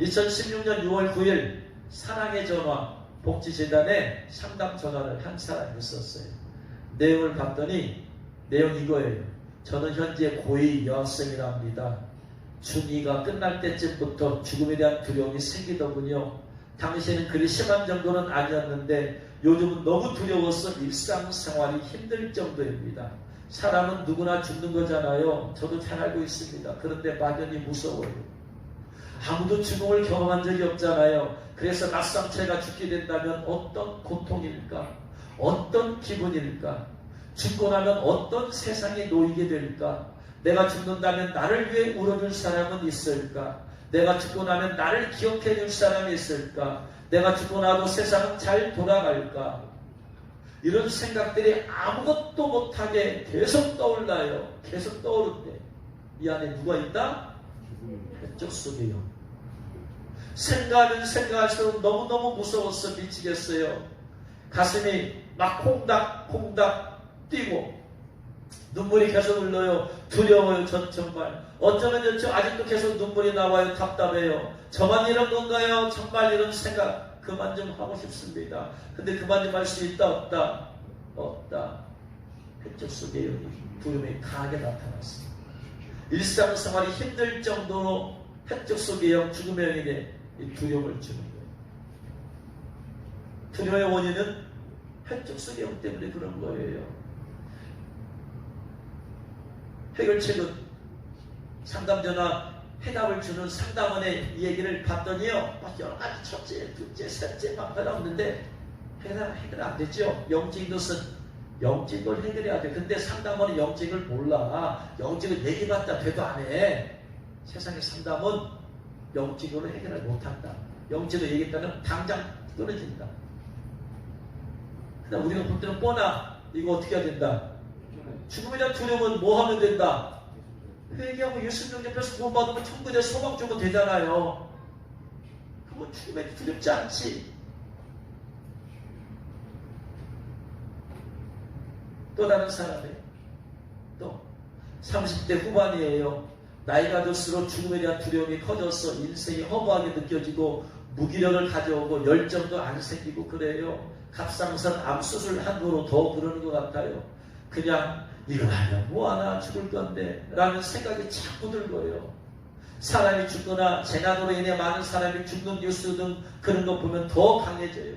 2016년 6월 9일 사랑의 전화 복지재단에 상담 전화를 한 사람이 있었어요. 내용을 봤더니 내용이 이거예요. 저는 현재 고2 여학생이랍니다. 중2가 끝날 때쯤부터 죽음에 대한 두려움이 생기더군요. 당시에는 그리 심한 정도는 아니었는데 요즘은 너무 두려워서 일상생활이 힘들 정도입니다. 사람은 누구나 죽는 거잖아요. 저도 잘 알고 있습니다. 그런데 막연히 무서워요. 아무도 죽음을 경험한 적이 없잖아요. 그래서 낯선 채가 죽게 된다면 어떤 고통일까? 어떤 기분일까? 죽고 나면 어떤 세상에 놓이게 될까? 내가 죽는다면 나를 위해 울어줄 사람은 있을까? 내가 죽고 나면 나를 기억해 줄 사람이 있을까? 내가 죽고 나도 세상은 잘 돌아갈까? 이런 생각들이 아무것도 못하게 계속 떠올라요. 계속 떠오른대. 이 안에 누가 있다? 왼쪽 속에요. 생각하면 생각할수록 너무너무 무서워서 미치겠어요. 가슴이 막 콩닥콩닥 뛰고 눈물이 계속 흘러요. 두려워요. 전 정말. 어쩌면 아직도 계속 눈물이 나와요. 답답해요. 저만 이런 건가요? 정말 이런 생각 그만 좀 하고 싶습니다. 근데 그만 좀 할 수 있다 없다? 없다. 왼쪽 속에 여기 두려움이 강하게 나타났습니다. 일상생활이 힘들 정도로 왼쪽 속에 영 죽음의 영에게 이 두려움을 주는 거예요. 두려움의 원인은 왼쪽 속의 영 때문에 그런 거예요. 해결책은 상담전화 해답을 주는 상담원의 이 얘기를 봤더니요, 막 여러 가지 첫째, 둘째, 셋째 막 나오는데 해결 안 됐죠. 영적인 것은 영적인 걸 해결해야 돼. 근데 상담원은 영적인 걸 몰라. 영적인 얘기봤자 돼도 안 해. 세상의 상담은 영적인 걸 해결을 못한다. 영적인 걸 얘기했다면 당장 끊어진다. 근데 우리가 볼 때는 뻔하. 이거 어떻게 해야 된다? 죽음에 대한 두려움은 뭐 하면 된다? 회개하고 예수님 옆에서 구원받으면 천국에 대한 소망 주면 되잖아요. 그건 죽음에 두렵지 않지. 또 다른 사람이 또 30대 후반이에요. 나이가 들수록 죽음에 대한 두려움이 커져서 인생이 허무하게 느껴지고 무기력을 가져오고 열정도 안 생기고 그래요. 갑상선 암수술 한 거로 더 그러는 것 같아요. 그냥 이걸 하면 뭐하나 죽을 건데 라는 생각이 자꾸 들고요. 사람이 죽거나 재난으로 인해 많은 사람이 죽는 뉴스 등 그런 거 보면 더 강해져요.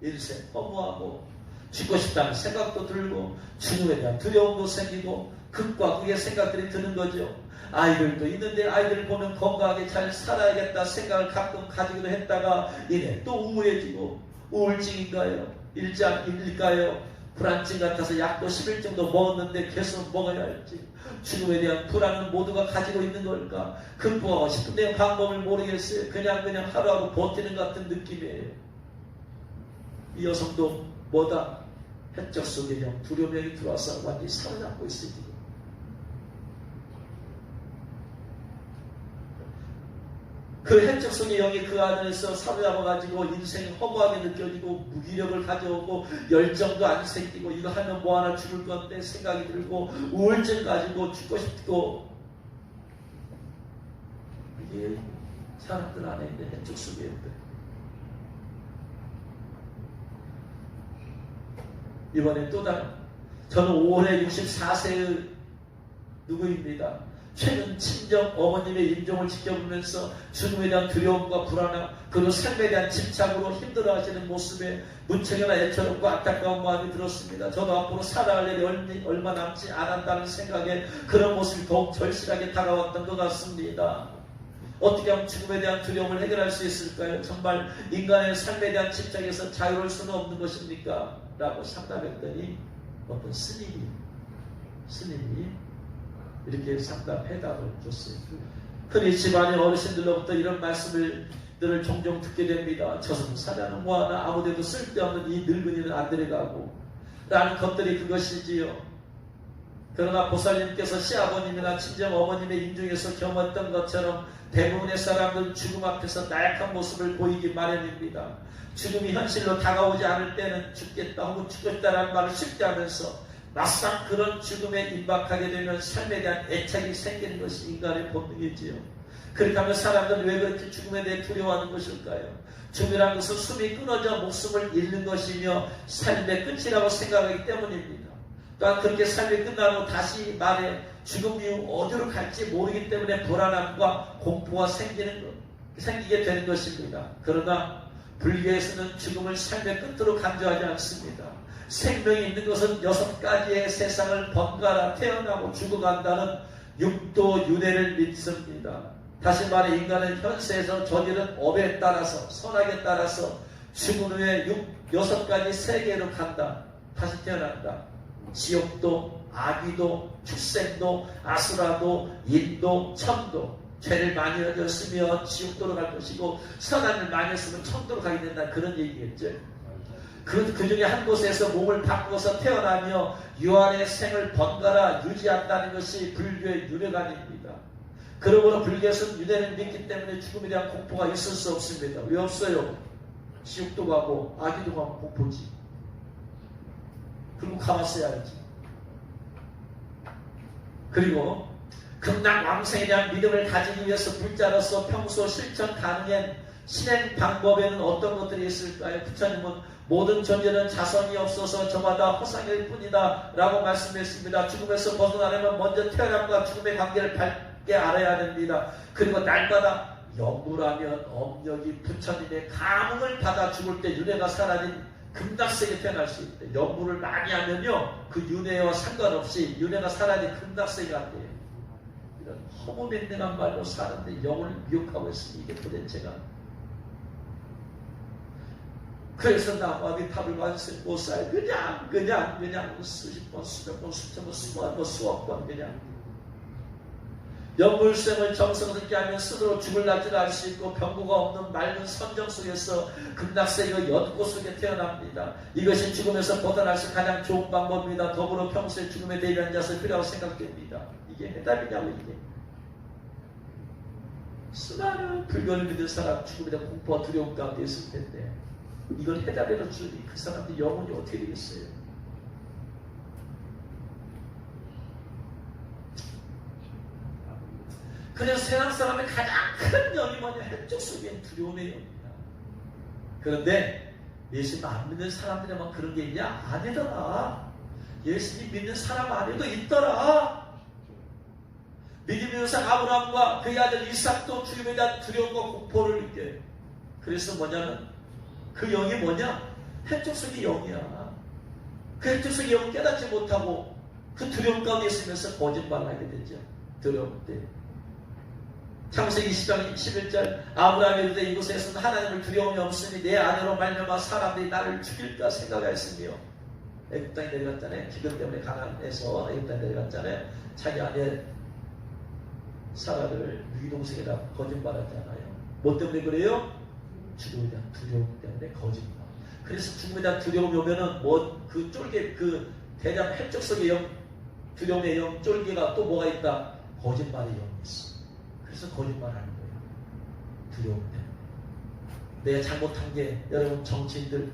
인생 허무하고 죽고 싶다는 생각도 들고 죽음에 대한 두려움도 생기고 극과 극의 생각들이 드는 거죠. 아이들도 있는데 아이들을 보면 건강하게 잘 살아야겠다 생각을 가끔 가지기도 했다가 이내 또 우울해지고 우울증인가요? 일일까요? 불안증 같아서 약도 10일 정도 먹었는데 계속 먹어야 할지 죽음에 대한 불안은 모두가 가지고 있는 걸까? 극복하고 싶은데 방법을 모르겠어요. 그냥 하루하루 버티는 것 같은 느낌이에요. 이 여성도 뭐다? 햇적 속에 영 두려움이 들어와서 완전히 사로잡고 있어요. 그 햇적 속의 영이 그 안에서 사로잡아가지고 인생이 허무하게 느껴지고 무기력을 가져오고 열정도 안 생기고 이거 하면 뭐하나 죽을 건데 생각이 들고 우울증 가지고 죽고 싶고 이게 사람들 안에 있는 햇적 속의 영들. 이번에 또 다른 저는 올해 64세의 누구입니다. 최근 친정 어머님의 임종을 지켜보면서 죽음에 대한 두려움과 불안함 그리고 삶에 대한 집착으로 힘들어하시는 모습에 무척이나 애처롭고 안타까운 마음이 들었습니다. 저도 앞으로 살아갈 일이 얼마 남지 않았다는 생각에 그런 모습이 더욱 절실하게 다가왔던 것 같습니다. 어떻게 하면 죽음에 대한 두려움을 해결할 수 있을까요? 정말 인간의 삶에 대한 집착에서 자유로울 수는 없는 것입니까? 라고 상담했더니 어떤 스님이 이렇게 상담 해답을 줬어요. 흔히 집안의 어르신들로부터 이런 말씀들을 종종 듣게 됩니다. 저승사자는 뭐하나 아무데도 쓸데없는 이 늙은이는 안 데려가고 라는 것들이 그것이지요. 그러나 보살님께서 시아버님이나 친정어머님의 임종에서 경험했던 것처럼 대부분의 사람들은 죽음 앞에서 나약한 모습을 보이기 마련입니다. 죽음이 현실로 다가오지 않을 때는 죽겠다 혹은 죽겠다라는 말을 쉽게 하면서 막상 그런 죽음에 임박하게 되면 삶에 대한 애착이 생기는 것이 인간의 본능이지요. 그렇게 하면 사람들은 왜 그렇게 죽음에 대해 두려워하는 것일까요? 죽음이라는 것은 숨이 끊어져 목숨을 잃는 것이며 삶의 끝이라고 생각하기 때문입니다. 또한 그렇게 삶이 끝나고 다시 말해 죽음 이후 어디로 갈지 모르기 때문에 불안함과 공포가 생기게 되는 것입니다. 그러나 불교에서는 죽음을 삶의 끝으로 간주하지 않습니다. 생명이 있는 것은 6가지의 세상을 번갈아 태어나고 죽어간다는 육도 윤회를 믿습니다. 다시 말해 인간은 현세에서 저지른 업에 따라서 선악에 따라서 죽은 후에 6가지 세계로 간다. 다시 태어난다. 지옥도, 아귀도, 축생도, 아수라도, 인도, 천도. 죄를 많이 저질렀으면 지옥도로 갈 것이고 선악을 많이 했으면 천도로 가게 된다. 그런 얘기겠죠. 그 중에 한 곳에서 몸을 바꿔서 태어나며 유한의 생을 번갈아 유지한다는 것이 불교의 윤회관입니다. 그러므로 불교에서는 윤회를 믿기 때문에 죽음에 대한 공포가 있을 수 없습니다. 왜 없어요? 지옥도 가고 아귀도 가고 공포지. 그리고 가봤어야 알지. 그리고 극락왕생에 대한 믿음을 가지기 위해서 불자로서 평소 실천 가능한 실행 방법에는 어떤 것들이 있을까요? 부처님은 모든 존재는 자선이 없어서 저마다 허상일 뿐이다 라고 말씀했습니다. 죽음에서 벗어나려면 먼저 태어남과 죽음의 관계를 밝게 알아야 됩니다. 그리고 날마다 영구라면 엄력이 부처님의 감흥을 받아 죽을 때 윤회가 사라진 금락세계 태어날 수 있대. 연구를 많이 하면요 그 윤회와 상관없이 윤회가 사라진 금락세계 간대요. 이런 허무맹맹한 말로 사는데 영을 미혹하고 있으니 이게 도대체가. 그래서 나무아비 탑을 완성히 못 살아요. 그냥 수십 번, 수백 번, 수천 번, 수만 번, 수억 번 그냥. 연물생을 정성스럽게 하면 스스로 죽을 날지를 알 수 있고 병고가 없는 맑은 선정 속에서 극락세계의 연꽃 속에 태어납니다. 이것이 죽음에서 벗어날 수 가장 좋은 방법입니다. 더불어 평소에 죽음에 대비한 자세 필요하고 생각됩니다. 이게 해답이냐고 이게. 수많은 불교를 믿는 사람 죽음에 대한 공포와 두려움 가운데 있을 텐데 이걸 해답으로 주니 그 사람들 영혼이 어떻게 되겠어요? 그래서 세상 사람의 가장 큰 영이 뭐냐? 한쪽 속엔 두려움의 영입니다. 그런데 예수님 안 믿는 사람들에만 그런 게 있냐? 아니더라. 예수님 믿는 사람 안에도 있더라. 믿음의 상 아브라함과 그의 아들 이삭도 죽음에 대한 두려움과 공포를 느껴요. 그래서 뭐냐면 그 영이 뭐냐? 한쪽 속의 영이야. 그 한쪽 속의 영을 깨닫지 못하고 그 두려움 가운데 있으면서 거짓말을 하게 되죠. 두려움 때. 창세기 20장 11절 아브라함이 이르되 이곳에서는 하나님을 두려움이 없으니 내 아내로 말미암아 사람들이 나를 죽일까 생각하였으며 애굽 땅에 내려갔잖아요. 기근 때문에 가난해서 애굽 땅에 내려갔잖아요. 자기 아내 사라를 유기동생이라 거짓말하잖아요. 뭐 때문에 그래요? 죽음에 대한 두려움 때문에 거짓말. 그래서 죽음에 대한 두려움이 오면은 뭐 그 쫄개 그 대장 한쪽 속의 영 두려움의 영 쫄개가 또 뭐가 있다? 거짓말의 영이 있어. 그래서 거짓말하는 거예요. 두려움 때문에. 내가 잘못한 게 여러분 정치인들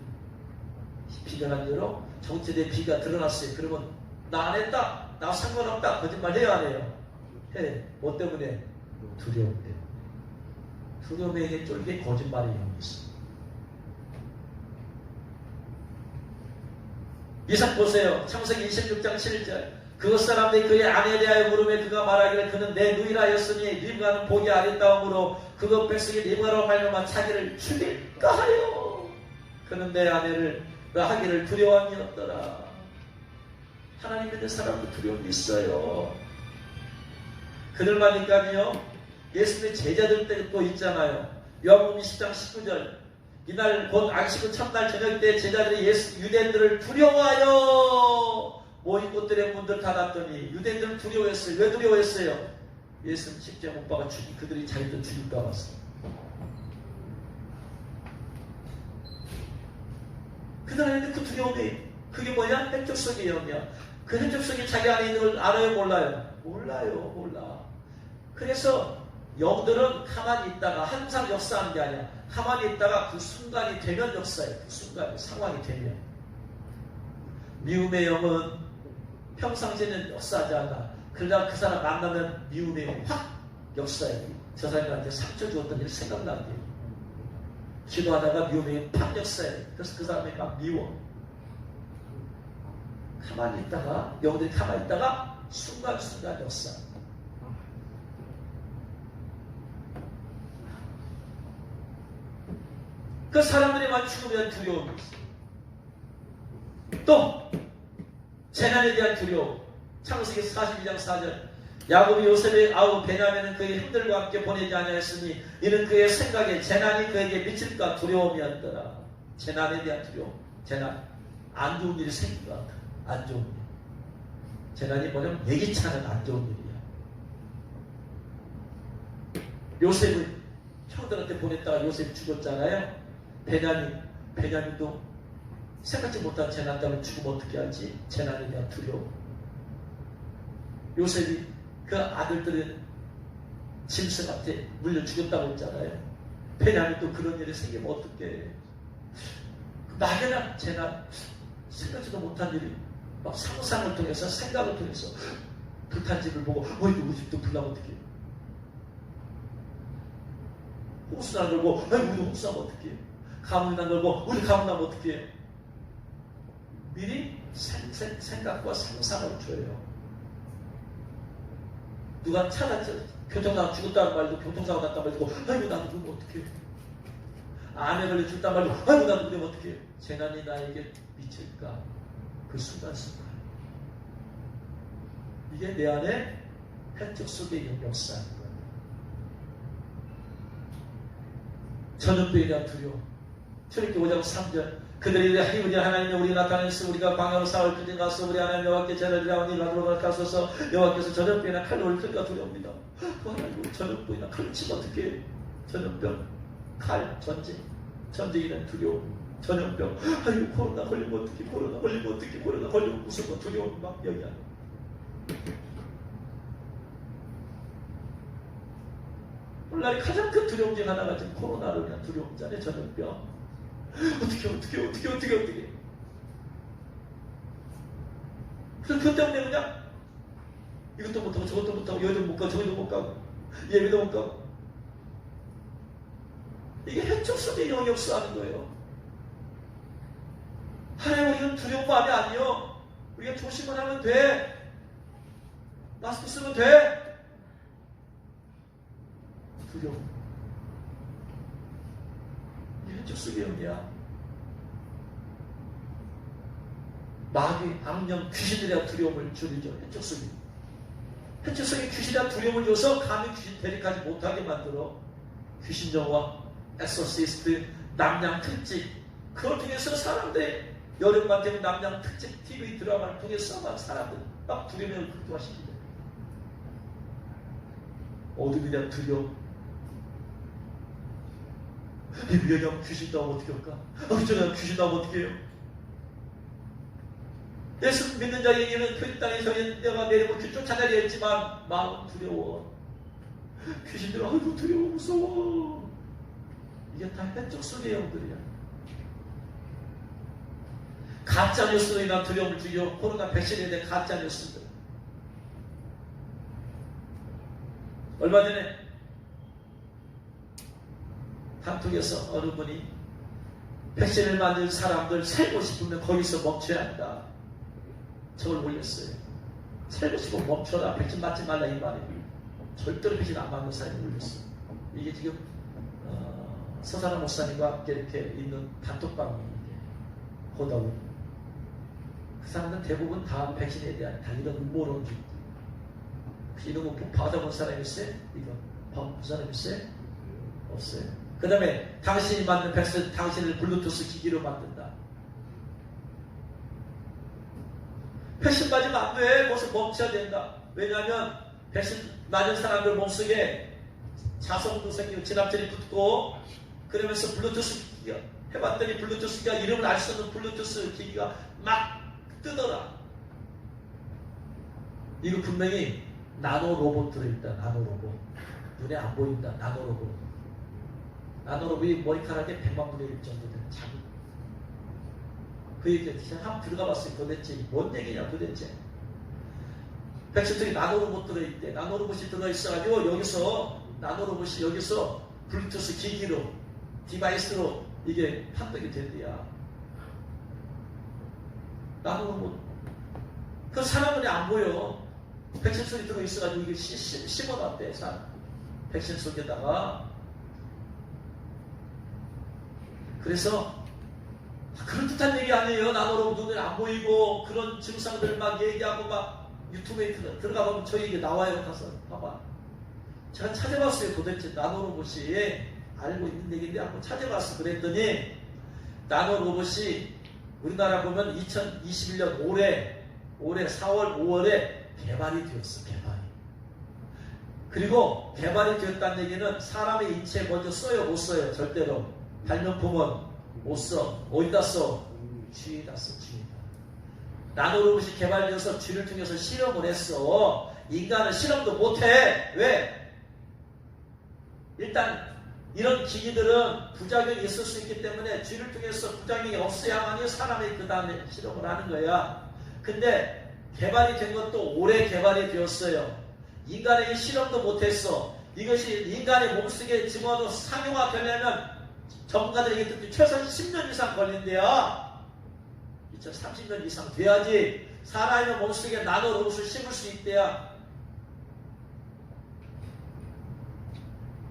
비견한 대로 정치인의 비가 드러났어요. 그러면 나 안 했다. 나 상관없다. 거짓말 해요 안 해요? 해. 뭐 때문에? 두려움 때문에. 두려움에게 쫄게 거짓말의 영이 있어. 이삭 보세요. 창세기 26장 7절 그것 사람들이 그의 아내에 대하여 물음에 그가 말하기를 그는 내 누이라였으니 리브가는 보기 아름다움으로 그것 백성이 리브가로 말미암아 자기를 죽일까 하여 그는 내 아내를 하기를 두려워함이었더라. 하나님 믿는 사람도 두려움이 있어요. 그들만인가요? 예수님의 제자들 때도 있잖아요. 요한복음 10장 19절 이날 곧 안식일 첫날 저녁 때 제자들이 유대인들을 두려워하여 모인 곳들의 문들 닫았더니 유대인들은 두려워했어요. 왜 두려워했어요? 예수님 십자가 못 박아 그들이 자기도 죽일까 봤어. 그들 안에 그 두려움이 그게 뭐냐? 한쪽 속의 영이야. 그 한쪽 속에 자기 안에 있는 걸 알아요? 몰라요? 몰라. 그래서 영들은 가만히 있다가 항상 역사하는 게 아니야. 가만히 있다가 그 순간이 되면 역사해. 그 순간이 상황이 되면. 미움의 영은 평상시에는 역사하지 않아. 그러다 그 사람 만나면 미움의 영이 확 역사해. 저 사람이 나한테 상처 주었던 일 생각나게. 기도하다가 미움이 팍 역사해. 그래서 그 사람이 막 미워. 가만히 있다가, 영들이 가만히 있다가 순간순간 역사. 그 사람들이만 죽으면 두려움이 있어. 또 재난에 대한 두려움. 창세기 42장 4절. 야곱이 요셉의 아우 베냐민은 그의 형들과 함께 보내지 아니하였으니 이는 그의 생각에 재난이 그에게 미칠까 두려움이었더라. 재난에 대한 두려움. 재난. 안 좋은 일이 생긴 것 같아. 안 좋은 일. 재난이 뭐냐면 예기치 않은 안 좋은 일이야. 요셉을 형들한테 보냈다가 요셉이 죽었잖아요. 베냐민도 생각지 못한 재난 때문에 죽으면 어떻게 하지? 재난에 대한 두려움. 요셉이 그 아들들은 짐승한테 물려 죽였다고 했잖아요. 베냐민도 그런 일이 생기면 어떻게 막연한 재난, 생각지도 못한 일이 막 상상을 통해서 생각을 통해서 불탄 집을 보고 누구 집도 불나면 어떡해. 홍수난 걸고 우리 홍수나면 어떡해. 가뭄난 걸고 우리 가뭄 나면 어떡해. 미리 생각과 상상을 줘요. 누가 차가 교통사고 죽었다는 말도 교통사고 났다는 말도 나도 그러면 어떡해. 암에 걸려 죽었다는 말도 나도 그러면 어떡해. 재난이 나에게 미칠까. 그 순간순간 이게 내 안에 혜택 속에 있는 역사인 거예요. 전염병에 대한 두려움. 출애굽기 5장 3절. 그들이 우리 하나님의 우리 나타내서 우리가 광야로 싸울 그때 가서 우리 하나님 여호와께 제를 드려오니 이라도로 가소서. 여호와께서 전염병이나 칼로 올 크기가 두려웁니다. 하나님 전염병이나 칼로 치면 어떻게 해? 전염병, 칼, 전쟁에 대한 두려움. 전염병, 코로나 걸리면 어떻게, 코로나 걸리면 무서워, 두려움 막 여기 안에. 오늘날 가장 큰 두려움 중 하나가 지금 코로나로 인한 두려움잖아요. 전염병. 어떻게. 그래서 그것 때문에 그냥 이것도 못하고 저것도 못하고 여기도 못 가고 저기도 못 가고 예배도 못 가고. 이게 혜택 속에 역사하는 거예요. 하나님, 우리는 두려운 마음이 아니요. 우리가 조심만 하면 돼. 마스크 쓰면 돼. 두려움. 이게 혜택 속의 영이야. 마귀, 악령, 귀신들에 대한 두려움을 줄이죠. 혜택 속에. 혜택 속에 귀신에 대한 두려움을 줘서 감히 귀신 대립하지 못하게 만들어. 귀신 정화, 엑소시스트, 남양 특집. 그걸 통해서 사람들 여름만 되면 남양 특집 TV 드라마를 통해서 막 사람들 막 두려움을 극대화시키죠. 어둠에 대한 두려움. 여기 귀신 나오면 어떻게 할까? 저기 귀신 나오면 어떻게 해요? 예수 믿는 자에게는 그 땅에서 내가 내리고 쫓아내려 했지만 마음은 두려워. 귀신들은 아이고 두려워 무서워. 이게 다 혜택 속의 영들이야. 가짜 뉴스로 인한 두려움을 주요. 코로나 백신에 대한 가짜 뉴스들. 얼마 전에 한쪽에서 어느 분이 백신을 만든 사람들 살고 싶으면 거기서 멈춰야 한다. 저걸 올렸어요. 살고 싶으면 멈춰라. 백신 맞지 말라 이 말이에요. 절대로 백신 안 맞는 사람이 올렸어. 이게 지금 서사람 목사님과 함께 이렇게 있는 단톡방이 보다 보니 그 사람들은 대부분 다 백신에 대한 다 이런 음모론주의. 이런 거 받아본 사람이 있어요? 이거 받아본 사람이 있어요? 없어요. 그 다음에 당신이 만든 백신, 당신을 블루투스 기기로 만든다. 백신 맞으면 안 돼. 거기서 멈춰야 된다. 왜냐하면 백신 맞은 사람들 몸속에 자성도 생기고 진압전이 붙고 그러면서 블루투스 기기가 해봤더니 블루투스 기기가 이름을 알 수 없는 블루투스 기기가 막 뜨더라. 이거 분명히 나노 로봇 들어있다. 나노 로봇. 눈에 안 보인다. 나노 로봇. 나노 로봇이 머리카락에 100만 분의 1 정도 되는 작은. 그 얘기 한번 들어가 봤어요. 도대체 뭔 얘기냐 도대체. 백신들이 나노 로봇 들어있대. 나노 로봇이 들어있어가지고 여기서 나노로봇이 여기서 블루투스 기기로 디바이스로 이게 판독이 된대야. 나노로봇 그 사람은 안 보여. 백신 속에 들어있어가지고 이게 심어놨대. 백신 속에다가. 그래서 그럴듯한 얘기 아니에요. 나노로봇 눈에 안 보이고 그런 증상들 막 얘기하고 막 유튜브에 들어가 보면 저 얘기 나와요. 가서 봐봐. 제가 찾아봤어요. 도대체 나노로봇이 알고 있는 얘기인데 한번 찾아봤어. 그랬더니 나노로봇이 우리나라 보면 2021년 올해 4월 5월에 개발이 되었어. 그리고 개발이 되었다는 얘기는 사람의 인체에 먼저 써요? 못 써요? 절대로. 발명품은 못 써. 어디다 써? 쥐에다 써. 쥐에다. 나노로봇이 개발되어서 쥐를 통해서 실험을 했어. 인간은 실험도 못해. 왜? 일단 이런 기기들은 부작용이 있을 수 있기 때문에 쥐를 통해서 부작용이 없어야만이 사람이 그 다음에 실험을 하는 거야. 근데 개발이 된 것도 올해 개발이 되었어요. 인간에게 실험도 못했어. 이것이 인간의 몸속에 집어넣어 상용화 되려면 전문가들이 얘기했듯이 최소한 10년 이상 걸린대요. 2030년 이상 돼야지 사람의 몸속에 나노로봇을 심을 수 있대요.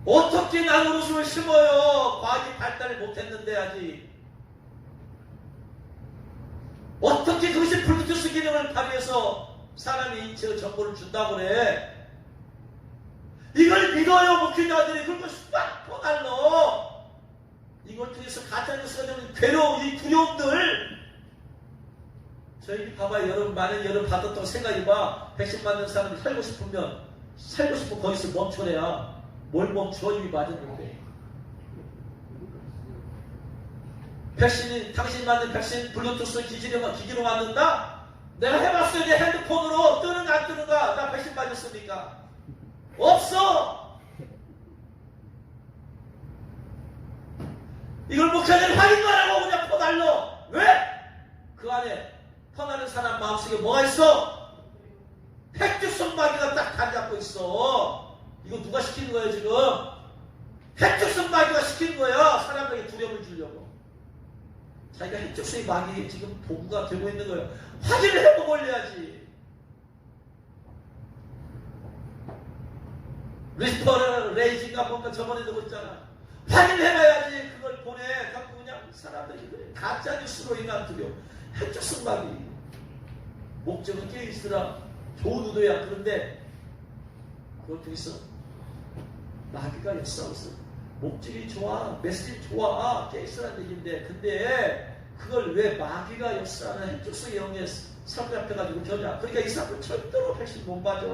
어떻게 나노로봇을 심어요? 과학이 발달을 못했는데 아직. 어떻게 그것이 블루투스 기능을 발휘해서 사람의 인체의 정보를 준다고 그래? 이걸 믿어요, 목회자들이. 그걸 스마트폰알로 이걸 통해서 가짜뉴스가 되는 괴로움, 이 두려움들. 저희 봐봐, 여러분, 만약 여러분 받았다고 생각해봐. 백신 맞는 사람이 살고 싶으면 거기서 멈춰내야. 뭘 멈춰? 이미 맞았는데. 백신이, 당신이 맞는 백신 블루투스 기기로 맞는다? 내가 해봤어요. 내 핸드폰으로 뜨는가 안 뜨는가? 나 백신 맞았습니까? 없어! 이걸 목사님 확인하라고 그냥 퍼달러. 왜? 그 안에 퍼나는 사람 마음속에 뭐가 있어? 핵죽성 마귀가 딱 자리 잡고 있어. 이거 누가 시키는 거예요 지금? 핵죽성 마귀가 시키는 거야. 사람에게 두려움을 주려고. 자기가 핵죽성의 마귀 지금 보구가 되고 있는 거예요. 확인을 해보고 올려야지. 리스퍼를 레이징가 뭔가 저번에도 그랬잖아. 확인해봐야지. 그걸 보내 갖고 그냥 사람들이 그래. 가짜뉴스로 인한 두려움. 핵죽성 마귀. 목적은 깨어있으라. 좋은 의도야. 그런데 그걸 통해서 마귀가 역사하면서 목적이 좋아, 메시지 좋아, 깨있으라는 얘기인데, 근데 그걸 왜 마귀가 역사하는 핵죽성의 영에 사로잡혀가지고 겨냐? 그러니까 이 사람은 절대로 백신 못 맞아.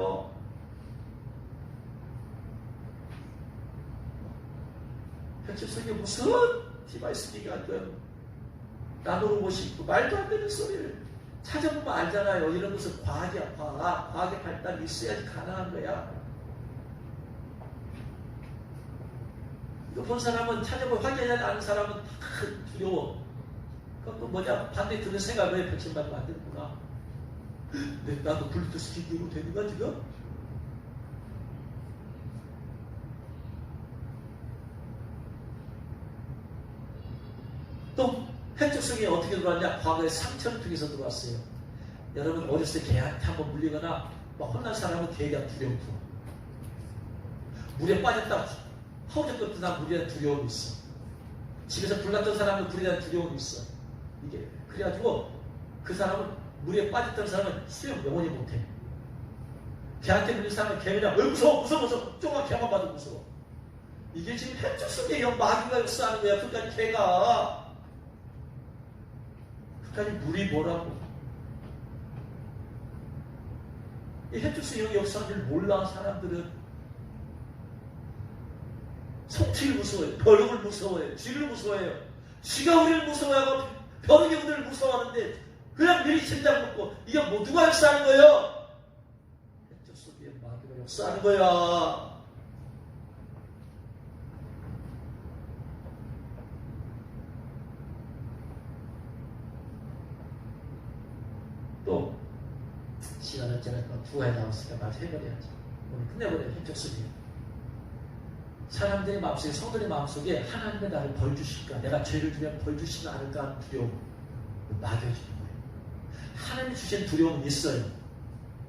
핵죽성이 무슨 디바이스 기가 할 거예요? 나노로봇이 있고 말도 안 되는 소리를 찾아보면 알잖아요. 이런 것은 과학이야, 과학. 과학의 발달이 있어야지 가능한 거야. 이거 본 사람은 찾아보고 확인하지 않은 사람은 다 두려워. 그것도 뭐냐, 반대에 드는 생각을 왜 백신 맞으면 안 되는구나. 나도 블루투스 기기로 되는가 지금? 또 핵적성이 어떻게 들어왔냐? 과거에 상처를 통해서 들어왔어요. 여러분 어렸을 때 개한테 한번 물리거나 막 혼난 사람은 개가 두려워. 물에 빠졌다 허우적거리던 사람 물에 대한 두려움이 있어. 집에서 불났던 사람은 물에 대한 두려움이 있어. 이게 그래가지고 그 사람은 물에 빠졌던 사람은 수영 영원히 못해. 개한테 물린 사람은 개 그냥 무서워 조금만 개만 봐도 무서워. 이게 지금 핵적성의 마귀가 역사하는 거야. 그러니까 개가 그까지 물이 뭐라고. 이 핵적성의 역사하는 줄 몰라. 사람들은 성취를 무서워해요. 벼룩을 무서워해요. 쥐를 무서워해요. 쥐가 우리를 무서워하고 벼룩이 우리를 무서워하는데 그냥 미리 심장 먹고 이게 뭐 누가 역사하는 거예요? 핵적성의 마귀가 역사하는 거야. 또 시간은 제가 두 해 나왔으니까 마저 해버려야지. 오늘 끝내버려요. 핵적성이. 사람들의 마음속에, 성도의 마음속에 하나님의 나를 벌 주실까, 내가 죄를 지면 벌 주시지 않을까 하는 두려움 막여주는 거예요. 하나님이 주신 두려움은 있어요.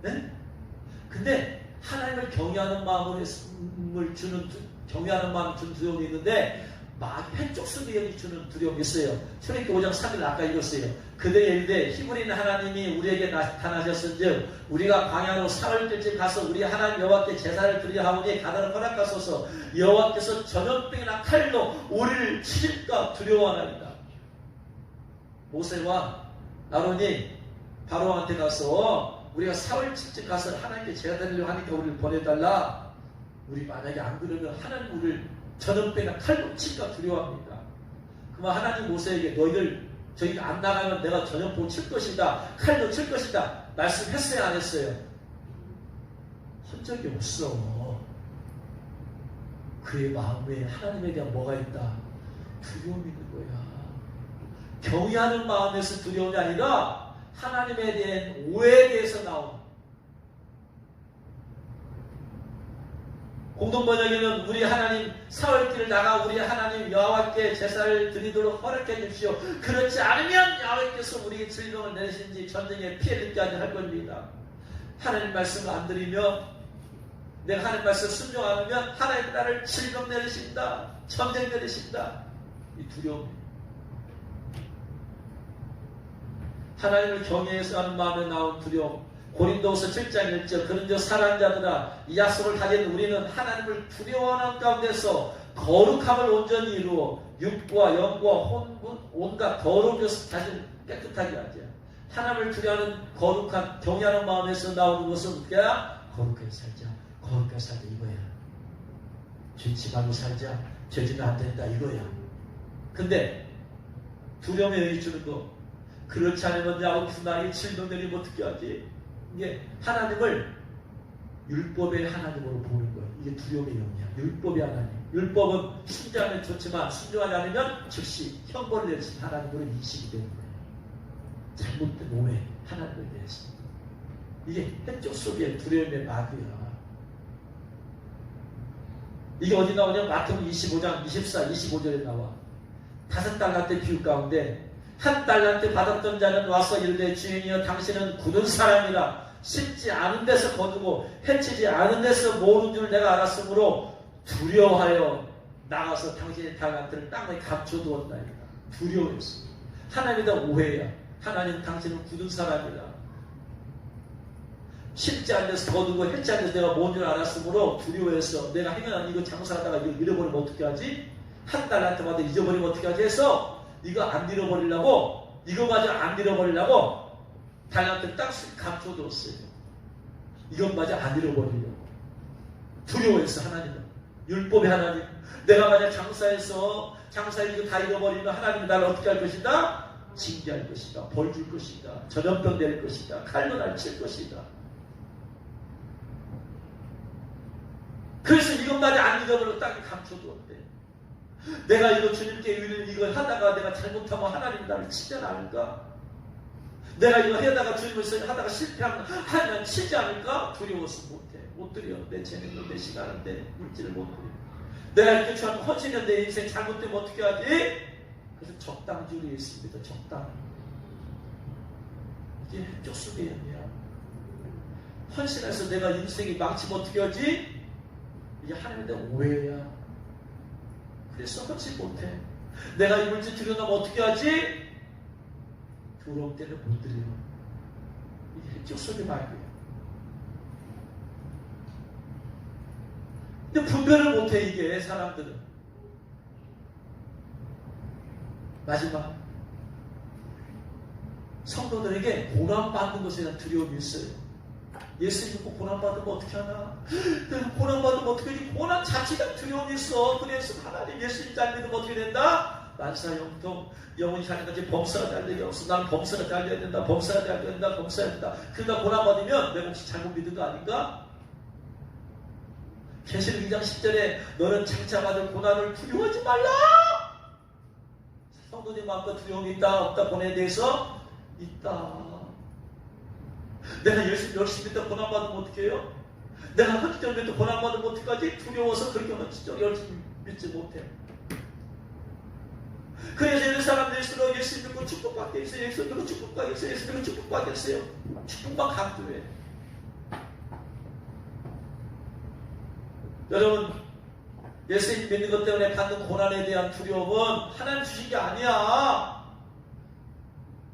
네? 근데 하나님을 경외하는 마음을 주는, 경외하는 마음을 주는 두려움이 있는데 왼쪽 수비형이 주는 두려움이 있어요. 출애굽기 5장 3절 아까 읽었어요. 그들의 이르되 히브리는 하나님이 우리에게 나타나셨은즉 우리가 광야로 사흘 길쯤 가서 우리 하나님 여호와께 제사를 드리려 하오니 가나를 허락하소서. 여호와께서 전염병이나 칼로 우리를 치실까 두려워하나이다. 모세와 아론이 바로한테 가서 우리가 사흘 길쯤 가서 하나님께 제사 드리려 하니까 우리를 보내달라. 우리 만약에 안 그러면 하나님 우리를 전염병이나 칼로 칠까 두려워합니다. 그러면 하나님 모세에게 너희들 저희가 안 나가면 내가 전염병 칠 것이다, 칼로 칠 것이다 말씀했어요, 안 했어요? 한 적이 없어. 그의 마음에 하나님에 대한 뭐가 있다? 두려움이 있는 거야. 경외하는 마음에서 두려움이 아니라 하나님에 대한 오해에 대해서 나온. 공동번역에는 우리 하나님 사흘길을 나가 우리 하나님 여호와께 제사를 드리도록 허락해 주십시오. 그렇지 않으면 여호와께서 우리에게 질병을 내리신지 전쟁에 피해를 입게 할 겁니다. 하나님 말씀을 안 드리면, 내가 하나님 말씀을 순종 안 하면 하나님 나를 질병 내리신다, 전쟁 내리신다. 이 두려움. 하나님을 경외해서 하는 마음에 나온 두려움. 고린도후서 7장 1절 그런즉 사랑하는 자들아 이 약속을 가진 우리는 하나님을 두려워하는 가운데서 거룩함을 온전히 이루어 육과 영과 혼분 온갖 더러운 것을 자신 깨끗하게 하자. 하나님을 두려워하는 거룩한 경외하는 마음에서 나오는 것은 뭐야? 거룩하게 살자, 거룩하게 살자 이거야. 죄치 말고 살자, 죄지면 안 된다 이거야. 근데 두려움에 의해 주는 거, 그렇지 않으면 야곱께서 나에게 질병 내리면 어떻게 하지? 이게 하나님을 율법의 하나님으로 보는 거예요. 이게 두려움의 영이야. 율법의 하나님. 율법은 순종하면 좋지만 순종하지 않으면 즉시 형벌을 내리신 하나님으로 인식이 되는 거예요. 잘못된 오해, 하나님을 대해서. 이게 한쪽 속에 두려움의 마귀야. 이게 어디 나오냐면 마태복음 25장 24, 25절에 나와. 5달란트 비유 가운데 1달란트 받았던 자는 와서 이르되 주인이여 당신은 굳은 사람이라 심지 않은 데서 거두고 해치지 않은 데서 모으는 줄 내가 알았으므로 두려워하여 나가서 당신의 달란트를 땅에 감춰두었나이다. 두려워했어. 하나님에 대한 오해야. 하나님 당신은 굳은 사람이라 심지 않은 데서 거두고 해치 않은 데서 내가 모은 줄 알았으므로 두려워해서 내가 행여나 이거 장사하다가 이거 잃어버리면 어떻게 하지? 1달란트 받아 잊어버리면 어떻게 하지? 해서 이거 안 잃어버리려고, 이거마저 안 잃어버리려고 달란트를 딱 감춰뒀어요. 이것마저 안 잃어버리려고. 두려워했어, 하나님은. 율법의 하나님. 내가 만약 장사해서 이거 다 잃어버리면 하나님이 나를 어떻게 할 것이다? 징계할 것이다. 벌 줄 것이다. 전염병 낼 것이다. 칼로 날 칠 것이다. 그래서 이것마저 안 잃어버리고 딱 감춰두었대. 내가 이거 주님께 이걸 하다가 내가 잘못하면 하나님이 나를 치지 않을까? 내가 이거 하다가 주님을 하다가 실패하면 치지 않을까? 두려워서 못해. 못 드려. 내 재능도 내 시간은 내 물질을 못 드려. 내가 이렇게 처음 헌신했는데 내 인생 잘못되면 어떻게 하지? 그래서 적당주의에 있습니다. 적당. 이게 쪽수개념이야. 헌신해서 내가 인생이 망치면 어떻게 하지? 이게 하나님에 대한 오해야. 그래서 헌신 못해. 내가 이 물질 들여놓으면 어떻게 하지? 두려움 때문에 못 드려. 이게 해적 속의 말이에요. 근데 분별을 못해 이게 사람들은. 마지막 성도들에게 고난받는 것에 대한 두려움이 있어요. 예수 믿고 고난받으면 어떻게 하나? 내가 고난받으면 어떻게 하지? 고난 자체가 두려움이 있어. 그래서 하나님 예수님 잘 믿으면 어떻게 된다? 만사형통 영원히 사는 것이 범사가 잘 되게 없어. 난 범사가 잘 돼야 된다. 범사가 잘 돼야 된다. 범사가 된다. 그러다 고난받으면 내가 혹시 잘못 믿은 거 아닌가? 계시록 2장 10절에 너는 장차 받을 고난을 두려워하지 말라. 성도님 마음껏 두려움이 있다 없다 고난에 대해서 있다. 내가 예수 열심히 믿다 고난받으면 어떻게 해요? 내가 헌지정에도 고난받으면 어떡하지? 두려워서 그렇게 헌지정 열심히 믿지 못해. 그래서 이런 사람들일수록 예수 믿고 축복받겠어요. 예수 믿고 축복받겠어요. 예수 믿고 축복받겠어요. 축복만 강조해. 여러분, 예수 믿는 것 때문에 받는 고난에 대한 두려움은 하나님 주신 게 아니야.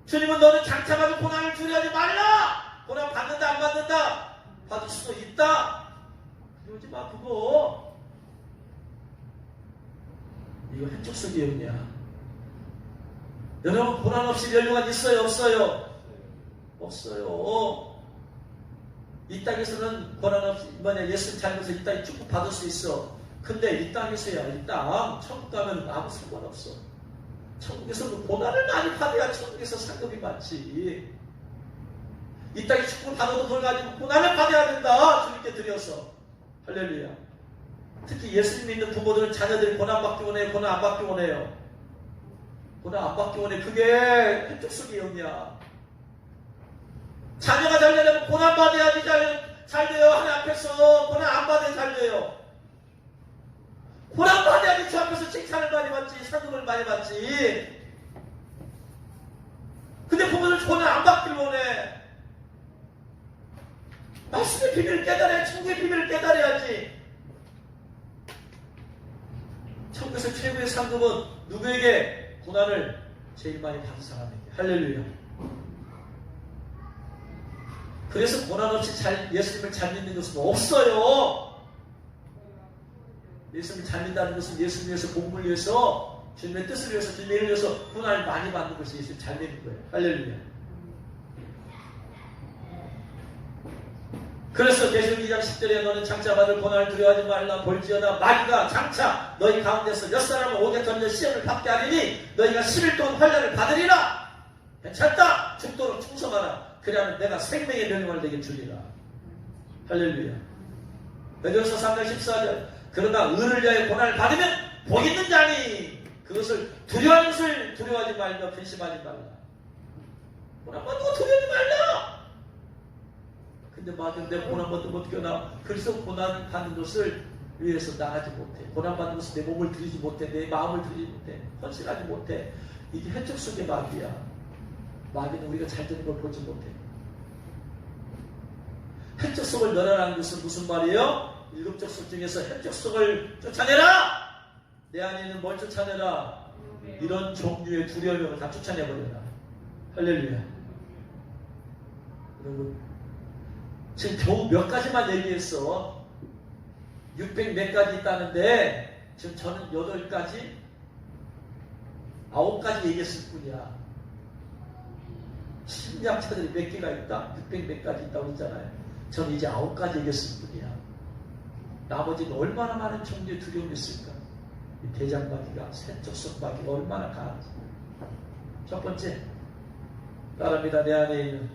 주님은 너는 장차 가지고 고난을 두려워하지 말라. 고난 받는다 안 받는다? 받을 수도 있다. 그러지 마 그거. 이거 한쪽 속이었냐? 여러분, 고난 없이 멸류관 있어요 없어요? 없어요. 이 땅에서는 고난 없이 예수 잘 믿어서 이 땅에 축복 받을 수 있어. 근데 이 땅에서야, 이 땅 천국 가면 아무 상관없어. 천국에서도 고난을 많이 받아야 천국에서 상급이 많지. 이 땅에 축복을 받아도 그걸 가지고 고난을 받아야 된다. 주님께 드려서. 할렐루야. 특히 예수님 믿는 부모들은 자녀들이 고난 받기 원해요? 고난 안 받기 원해요? 고난 안 받기 원해. 그게 한쪽 속이 없냐? 자녀가 잘 되려면 고난 받아야지 잘 돼요. 하나님 앞에서 고난 안 받아야 잘 돼요. 고난 받아야지 주 앞에서 칭찬을 많이 받지, 상급을 많이 받지. 근데 부모들 고난 안 받길 원해. 말씀의 비밀을 깨달아야, 천국의 비밀을 깨달아야지. 천국에서 최고의 상급은 누구에게? 고난을 제일 많이 받은 사람에게. 할렐루야. 그래서 고난 없이 예수님을 잘 믿는 것은 없어요. 예수님을 잘 믿는다는 것은 예수님 위해서, 복음을 위해서, 주님의 뜻을 위해서, 주님의 일을 위해서 고난을 많이 받는 것이 예수님 잘 믿는 거예요. 할렐루야. 그래서 계시록 2장 10절에 너는 장차 받을 고난을 두려워하지 말라. 볼지어다 마귀가 장차 너희 가운데서 몇 사람을 오게 던져 시험을 받게 하리니 너희가 10일 동안 환난을 받으리라. 괜찮다. 죽도록 충성하라. 그래야만 내가 생명의 명령을 내게 주리라. 할렐루야. 베드로서 3장 14절 그러나 의를 위하여 고난을 받으면 복 있는 자니 그것을 두려워하는 것을 두려워하지 말며 근심하지 말라. 고난 받는 거 두려워하지 말라. 근데 맞은 내가 고난 받으면 어떻게 하나? 그래서 고난 받는 것을 위해서 나가지 못해. 고난 받는 것을 내 몸을 드리지 못해. 내 마음을 드리지 못해. 헌신하지 못해. 이게 혜택 속의 마귀야. 마귀는 우리가 잘 되는 걸 보지 못해. 혜택 속을 멸하라는 것은 무슨 말이에요? 7쪽 속 중에서 혜택 속을 쫓아내라! 내 안에 있는 뭘 쫓아내라? 이런 종류의 두려움을 다 쫓아내버려라. 할렐루야. 여러분, 지금 겨우 몇 가지만 얘기했어. 600 몇 가지 있다는데 지금 저는 8가지 9가지 얘기했을 뿐이야. 심리학자들이 몇 개가 있다? 600 몇 가지 있다고 했잖아요. 저는 이제 9가지 얘기했을 뿐이야. 나머지는 얼마나 많은 종류의 두려움이 있을까? 이 대장마귀가, 세쪽속마귀가 얼마나 강한지. 첫 번째, 따릅니다. 내 안에 있는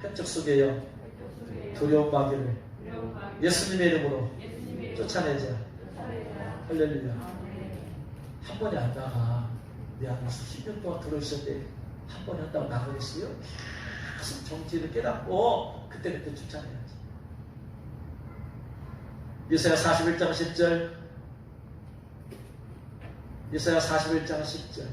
한쪽 속에요. 두려운 마귀를 예수님의 이름으로 쫓아내자. 할렐루야. 한 번에 안 나가. 내 안에 수십 년 동안 들어있었는데 한 번에 한다고 나가겠어요? 계속 정지를 깨닫고 그때그때 쫓아내야지. 이사야 41장 10절. 이사야 41장 10절.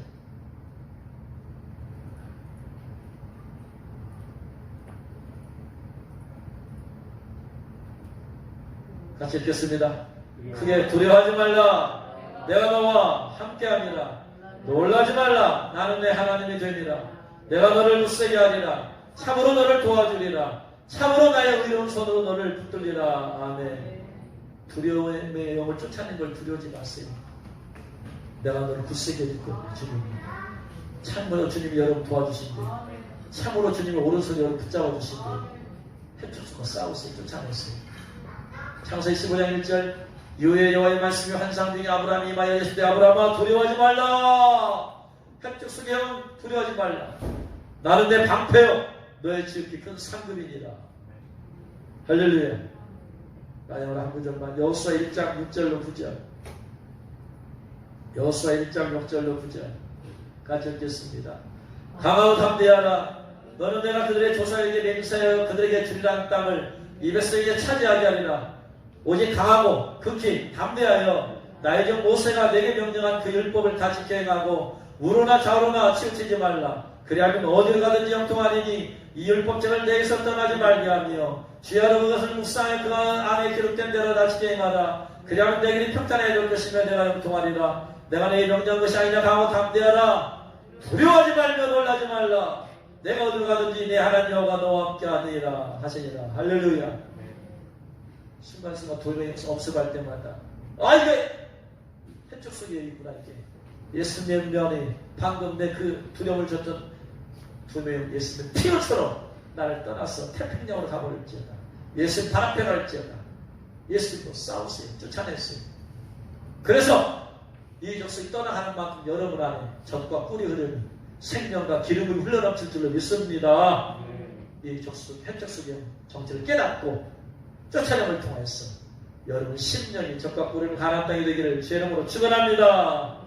같이 읽겠습니다. 크게 두려워하지 말라. 내가 너와 함께하니라. 놀라지 말라. 나는 내 하나님이 되니라. 내가 너를 굳세게 하리라. 참으로 너를 도와주리라. 참으로 나의 의로운 손으로 너를 붙들리라. 아멘. 두려움의 영을 쫓아내는 걸 두려워하지 마세요. 내가 너를 굳세게 해줄 거야. 주님이. 참으로 주님이 여러분 도와주신대. 참으로 주님이 오른손이 여러분 붙잡아 주신대. 해쫓고 싸우세요. 쫓아내세요. 창세기 15장 1절 이후에 여호와의 말씀이 환상 중에 아브라함이 임하여 이르시되 아브라함아 두려워하지 말라. 햇볕 속에 두려워하지 말라. 나는 내 방패요 너의 지극히 큰 상급이니라. 할렐루야. 나영을 한 구절만. 여호수아 1장 6절로 9절. 여호수아 1장 6절로 9절 같이 읽겠습니다. 강하고 담대하라. 너는 내가 그들의 조상에게 맹세하여 그들에게 주리라는 땅을 입에서 이제 차지하게 하리라. 오직 강하고 극히 담대하여 나의 종 모세가 내게 명령한 그 율법을 다 지켜 행하고 우로나 좌우로나 치우치지 말라. 그리하면 어디를 가든지 형통하리니 이 율법책을 내게서 떠나지 말게 하며 주야로 그것을 묵상해 그 안에 기록된 대로 다 지켜 행하라. 그리하면 내 길이 평탄해질 것이며 내가 형통하리라. 내가 내게 명령한 것이 아니냐. 강하고 담대하라. 두려워하지 말며 놀라지 말라. 내가 어디를 가든지 내 하나님 여호와가 너와 함께 하니라 하시니라. 할렐루야. 순간순간 두려움이 엄습할 때마다 이게 한쪽 속에 있구나. 이게 예수님의 면이 방금 내 그 두려움을 줬던 두려움 예수님 피어처럼 나를 떠나서 태평양으로 가버릴지어다. 예수님 발 앞에 갈지어다. 예수님도 싸우세요. 쫓아냈어요. 그래서 이 족속이 떠나가는 만큼 여러분 안에 젖과 꿀이 흐르니 생명과 기름이 흘러넘칠 줄로 믿습니다. 이 족속 햇족속의 정체를 깨닫고 쫓아냄을 통해서 여러분 10년이 젖과 꿀을 가나안 땅이 되기를 주의 이름으로 축원합니다.